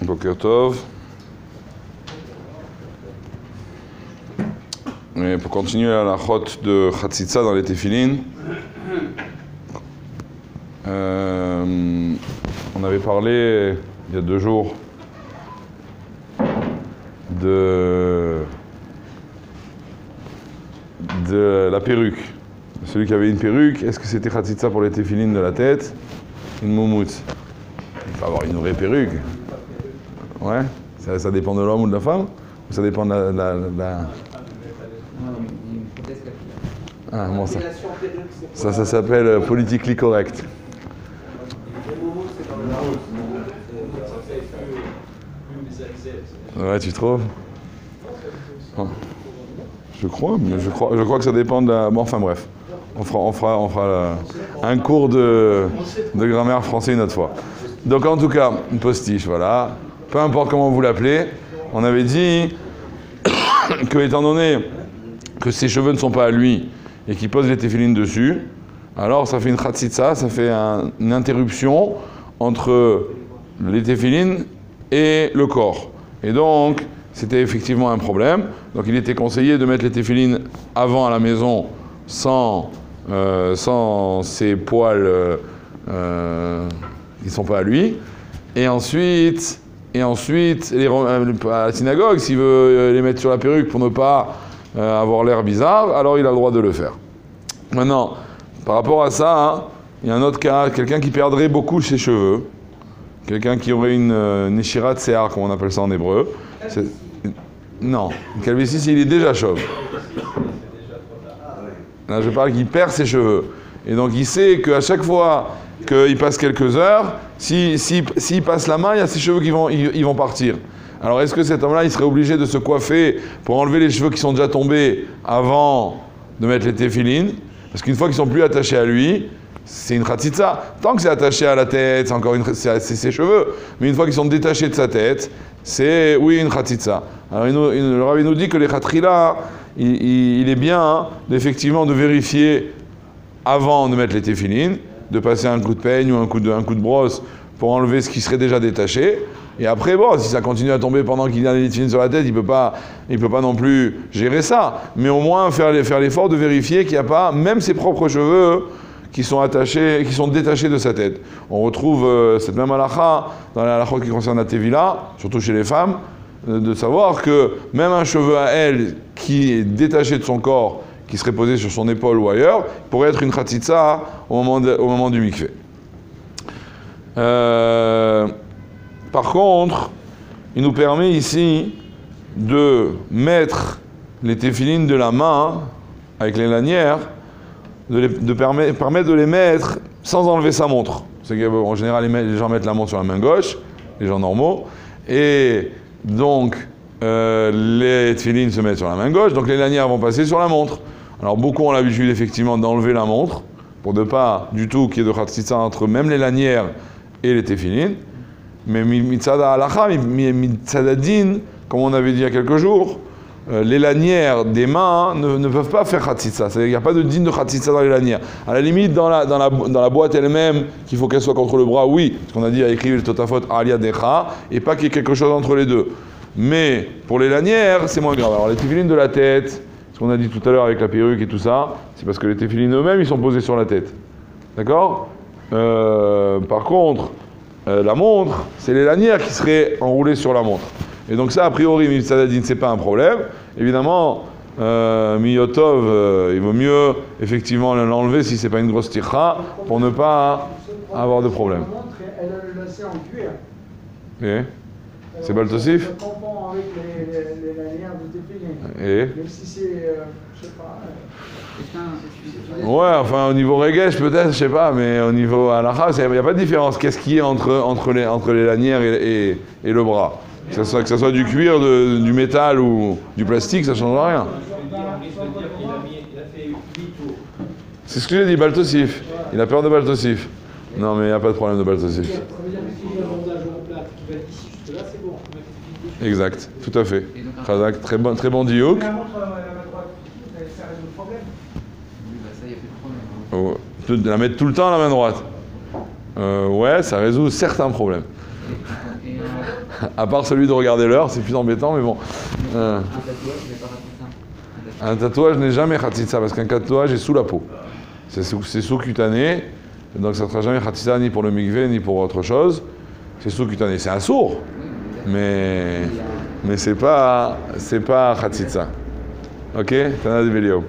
Boker Tov. Et pour continuer à la chôte de Chatzitza dans les téfilines, on avait parlé il y a 2 jours de la perruque. Celui qui avait une perruque, est-ce que c'était Chatzitza pour les téfilines de la tête? Une moumoute. Il faut avoir une vraie perruque. Ouais, ça dépend de l'homme ou de la femme? Ou ça dépend de la... Ah, bon, ça s'appelle politically correct. Ouais, tu trouves? Oh. Je crois que ça dépend de la... Bon, enfin bref. On fera un cours de grammaire français une autre fois. Donc en tout cas, une postiche, voilà. Peu importe comment vous l'appelez, on avait dit que étant donné que ses cheveux ne sont pas à lui et qu'il pose les téfilines dessus, alors ça fait une chatzitza, ça fait une interruption entre les téfilines et le corps. Et donc, c'était effectivement un problème. Donc il était conseillé de mettre les téfilines avant à la maison sans ses poils qui ne sont pas à lui. Et ensuite à la synagogue, s'il veut les mettre sur la perruque pour ne pas avoir l'air bizarre, alors il a le droit de le faire. Maintenant, par rapport à ça, hein, il y a un autre cas, quelqu'un qui perdrait beaucoup ses cheveux, quelqu'un qui aurait une neshirat se'ar, comme on appelle ça en hébreu. Non, une calvitie, il est déjà chauve. Là, je parle qu'il perd ses cheveux. Et donc, il sait qu'à chaque fois qu'il passe quelques heures, s'il passe la main, il y a ses cheveux qui vont partir. Alors, est-ce que cet homme-là, il serait obligé de se coiffer pour enlever les cheveux qui sont déjà tombés avant de mettre les téfilines? Parce qu'une fois qu'ils sont plus attachés à lui, c'est une chatzitza. Tant que c'est attaché à la tête, c'est ses cheveux. Mais une fois qu'ils sont détachés de sa tête, c'est, oui, une chatzitza. Alors, le rabbi nous dit que les chatrila, il est bien, hein, effectivement, de vérifier avant de mettre les téfilines, de passer un coup de peigne ou un coup de brosse pour enlever ce qui serait déjà détaché. Et après, bon, si ça continue à tomber pendant qu'il y a des téfilines sur la tête, il peut pas non plus gérer ça. Mais au moins faire l'effort de vérifier qu'il n'y a pas, même ses propres cheveux, qui sont détachés de sa tête. On retrouve cette même halakha dans la halakha qui concerne la tevila, surtout chez les femmes, de savoir que même un cheveu à elle qui est détaché de son corps, qui serait posé sur son épaule ou ailleurs, pourrait être une chatzitza au moment du mikvé. Par contre, il nous permet ici de mettre les téfilines de la main avec les lanières, de permettre de les mettre sans enlever sa montre. C'est qu'en général, les gens mettent la montre sur la main gauche, les gens normaux, et donc les téfilines se mettent sur la main gauche, donc les lanières vont passer sur la montre. Alors beaucoup ont l'habitude effectivement d'enlever la montre, pour ne pas du tout qu'il y ait de chatzitza entre même les lanières et les téfilines. Mais mitzada halacha, mitzada din, comme on avait dit il y a quelques jours, les lanières des mains ne peuvent pas faire chatzitza. Il n'y a pas de din de chatzitza dans les lanières. À la limite, dans la boîte elle-même, qu'il faut qu'elle soit contre le bras, oui, parce qu'on a dit à écrire le totafot alia decha, et pas qu'il y ait quelque chose entre les deux. Mais pour les lanières, c'est moins grave. Alors les téfilines de la tête, ce qu'on a dit tout à l'heure avec la perruque et tout ça, c'est parce que les téfilines eux-mêmes, ils sont posés sur la tête. D'accord? Par contre, la montre, c'est les lanières qui seraient enroulées sur la montre. Et donc ça, a priori, mitzadadin, c'est pas un problème. Évidemment, miyotov, il vaut mieux effectivement l'enlever si c'est pas une grosse tircha, pour ne pas avoir de problème. La montre, elle a le lacet en cuir. Et c'est baltosif? Ça comprend avec les lanières de téfilines. Et même si c'est, je sais pas... ouais, enfin au niveau regesh peut-être, je sais pas, mais au niveau halakha, il n'y a pas de différence. Qu'est-ce qu'il y a entre les lanières et le bras? Que ça soit du cuir, du métal ou du plastique, ça ne change rien. C'est ce que j'ai dit, baltosif. Il a peur de baltosif. Non, mais il n'y a pas de problème de baltosif. Exact, tout à fait. Khazak, très bon diouk. La mettre tout le temps à la main droite. Ouais, ça résout certains problèmes. Et À part celui de regarder l'heure, c'est plus embêtant, mais bon. un tatouage, mais pas ratissa. Un tatouage n'est jamais khatitsa, parce qu'un tatouage est sous la peau. C'est sous-cutané, donc ça ne sera jamais khatitsa ni pour le mikvé, ni pour autre chose. C'est sous-cutané. C'est un sourd, mais c'est pas khatitsa. Ok? Tana de Velio.